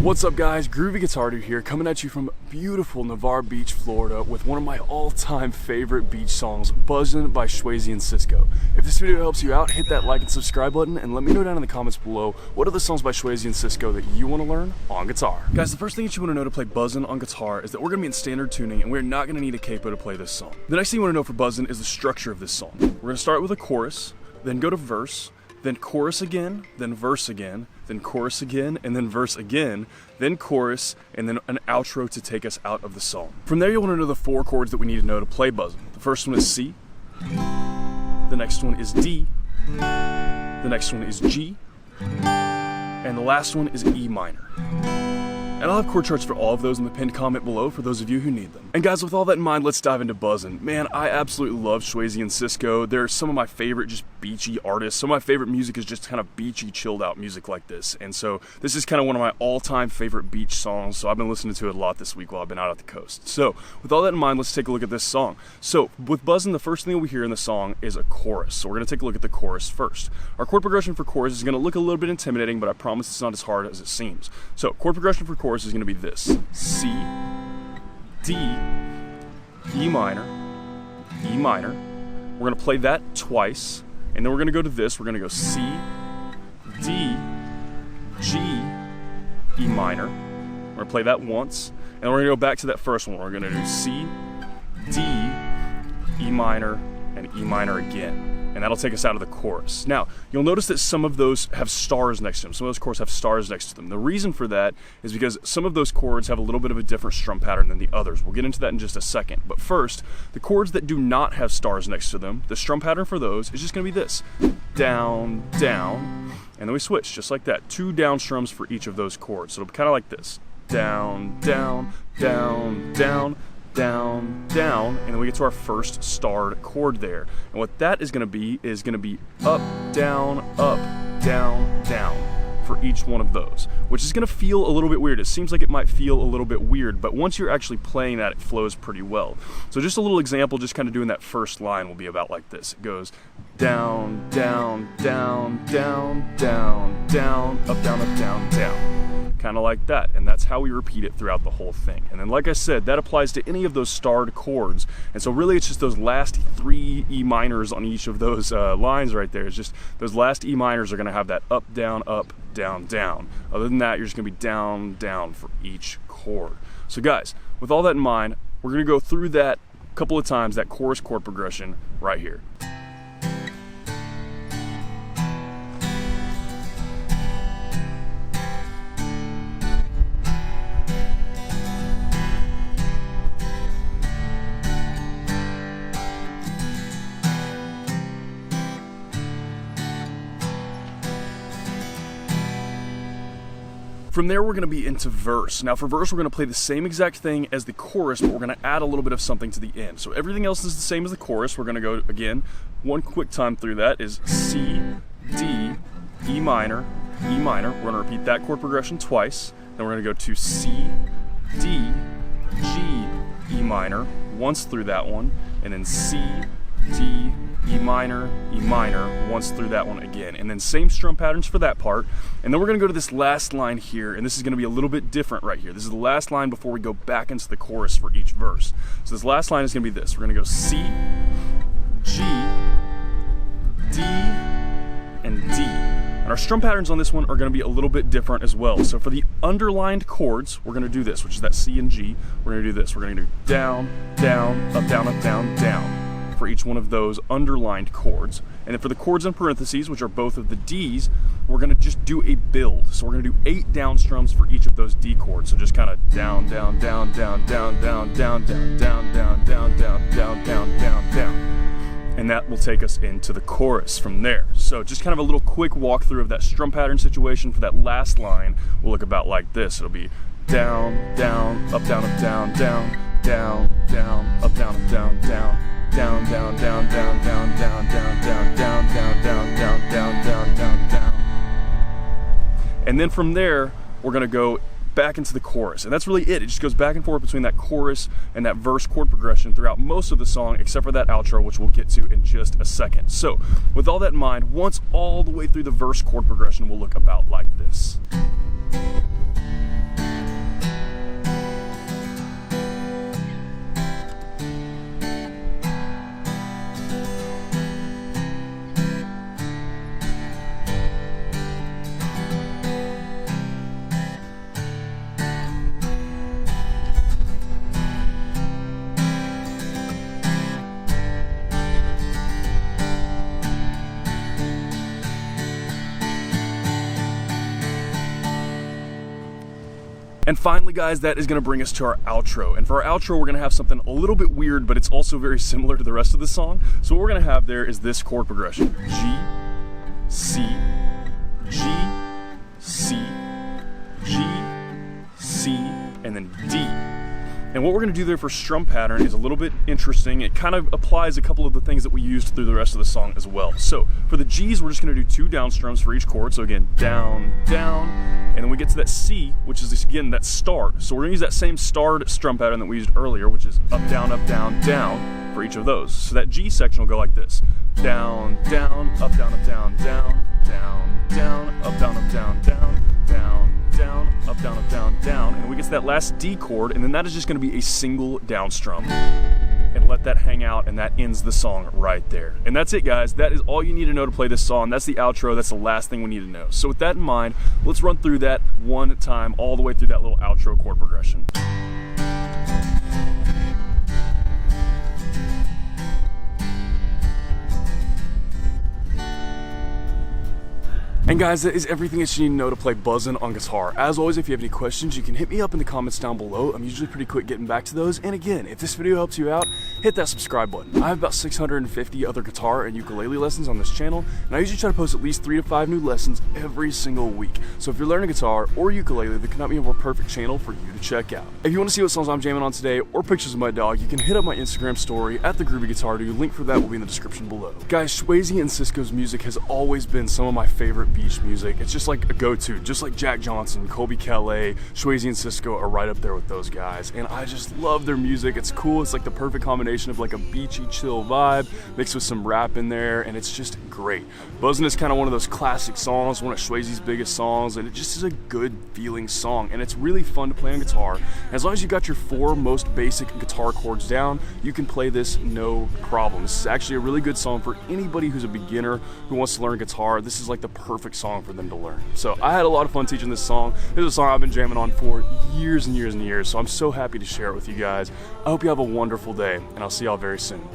What's up guys, Groovy Guitar Dude here, coming at you from beautiful Navarre Beach, Florida with one of my all-time favorite beach songs, Buzzin by Shwayze Cisco. If this video helps you out, hit that like and subscribe button and let me know down in the comments below what are the songs by Shwayze Cisco that you want to learn on guitar. Guys, the first thing that you want to know to play Buzzin on guitar is that we're going to be in standard tuning and we're not going to need a capo to play this song. The next thing you want to know for Buzzin is the structure of this song. We're going to start with a chorus, then go to verse, then chorus again, then verse again, then chorus again, and then verse again, then chorus, and then an outro to take us out of the song. From there, you'll want to know the 4 chords that we need to know to play Buzzin. The first one is C, the next one is D, the next one is G, and the last one is E minor. And I'll have chord charts for all of those in the pinned comment below for those of you who need them. And guys, with all that in mind, let's dive into Buzzin. Man, I absolutely love Shwayze Cisco. They're some of my favorite just beachy artists. Some of my favorite music is just kind of beachy, chilled out music like this. And so this is kind of one of my all-time favorite beach songs. So I've been listening to it a lot this week while I've been out at the coast. So with all that in mind, let's take a look at this song. So with Buzzin, the first thing we hear in the song is a chorus. So we're gonna take a look at the chorus first. Our chord progression for chorus is gonna look a little bit intimidating, but I promise it's not as hard as it seems. So chord progression for chorus is gonna be this: C, D, E minor, E minor. We're gonna play that twice, and then we're gonna go to this. We're gonna go C, D, G, E minor. We're gonna play that once, and we're gonna go back to that first one. We're gonna do C, D, E minor, and E minor again. And that'll take us out of the chorus. Now, you'll notice that some of those have stars next to them. Some of those chords have stars next to them. The reason for that is because some of those chords have a little bit of a different strum pattern than the others. We'll get into that in just a second. But first, the chords that do not have stars next to them, the strum pattern for those is just gonna be this: down, down, and then we switch, just like that. 2 down strums for each of those chords. So it'll be kind of like this: down, down, down, down, down, down, and then we get to our first starred chord there. And what that is gonna be up, down, down for each one of those, which is gonna feel a little bit weird. It seems like it might feel a little bit weird, but once you're actually playing that, it flows pretty well. So just a little example, just kind of doing that first line will be about like this. It goes down, down, down, down, down, down, up, down, down. Kind of like that, and that's how we repeat it throughout the whole thing. And then, like I said, that applies to any of those starred chords, and so really it's just those last 3 E minors on each of those lines right there. It's just those last E minors are going to have that up, down, down. Other than that, you're just going to be down, down for each chord. So guys, with all that in mind, we're going to go through that a couple of times, that chorus chord progression right here. From there, we're going to be into verse. Now for verse, we're going to play the same exact thing as the chorus, but we're going to add a little bit of something to the end. So everything else is the same as the chorus. We're going to go, again, one quick time through that is C, D, E minor, E minor. We're going to repeat that chord progression twice. Then we're going to go to C, D, G, E minor, once through that one, and then C, D, E minor, once through that one again. And then same strum patterns for that part. And then we're gonna go to this last line here, and this is gonna be a little bit different right here. This is the last line before we go back into the chorus for each verse. So this last line is gonna be this. We're gonna go C, G, D, and D. And our strum patterns on this one are gonna be a little bit different as well. So for the underlined chords, we're gonna do this, which is that C and G. We're gonna do this. We're gonna do down, down, up, down, down. For each one of those underlined chords. And then for the chords in parentheses, which are both of the Ds, we're gonna just do a build. So we're gonna do 8 down strums for each of those D chords. So just kind of down, down, down, down, down, down, down, down, down, down, down, down, down, down, down, down. And that will take us into the chorus from there. So just kind of a little quick walkthrough of that strum pattern situation for that last line will look about like this. It'll be down, down, up, down, down, down, down, down, up, down, down, down. Down, down, down, down, down, down, down, down, down, down, down, down, down, down, down, down. And then from there, we're gonna go back into the chorus. And that's really it. It just goes back and forth between that chorus and that verse chord progression throughout most of the song, except for that outro, which we'll get to in just a second. So with all that in mind, once all the way through the verse chord progression will look about like this. And finally, guys, that is gonna bring us to our outro. And for our outro, we're gonna have something a little bit weird, but it's also very similar to the rest of the song. So what we're gonna have there is this chord progression. G, C, G, C, G, C, and then D. And what we're gonna do there for strum pattern is a little bit interesting. It kind of applies a couple of the things that we used through the rest of the song as well. So for the G's, we're just gonna do 2 down strums for each chord. So again, down, down, and then we get to that C, which is again that start. So we're gonna use that same starred strum pattern that we used earlier, which is up, down, down for each of those. So that G section will go like this. Down, down, up, down, down, down, down, down, up, down, down, down, down, down, up, down, down, and we get to that last D chord, and then that is just gonna be a single down strum. And let that hang out, and that ends the song right there. And that's it, guys. That is all you need to know to play this song. That's the outro. That's the last thing we need to know. So with that in mind, let's run through that one time, all the way through that little outro chord progression. And guys, that is everything that you need to know to play Buzzin' on guitar. As always, if you have any questions, you can hit me up in the comments down below. I'm usually pretty quick getting back to those. And again, if this video helps you out, hit that subscribe button. I have about 650 other guitar and ukulele lessons on this channel, and I usually try to post at least 3 to 5 new lessons every single week. So if you're learning guitar or ukulele, there cannot be a more perfect channel for you to check out. If you want to see what songs I'm jamming on today or pictures of my dog, you can hit up my Instagram story at the Groovy Guitar Dude. Link for that will be in the description below. Guys, Shwayze and Cisco's music has always been some of my favorite beach music. It's just like a go-to, just like Jack Johnson, Colby Calais, Shwayze and Cisco are right up there with those guys. And I just love their music. It's cool. It's like the perfect combination of like a beachy, chill vibe mixed with some rap in there, and it's just great. Buzzin' is kind of one of those classic songs, one of Shwayze's biggest songs, and it just is a good feeling song, and it's really fun to play on guitar. As long as you got your 4 most basic guitar chords down, you can play this no problem. This is actually a really good song for anybody who's a beginner who wants to learn guitar. This is like the perfect song for them to learn. So I had a lot of fun teaching this song. This is a song I've been jamming on for years and years and years, so I'm so happy to share it with you guys. I hope you have a wonderful day, and I'll see y'all very soon.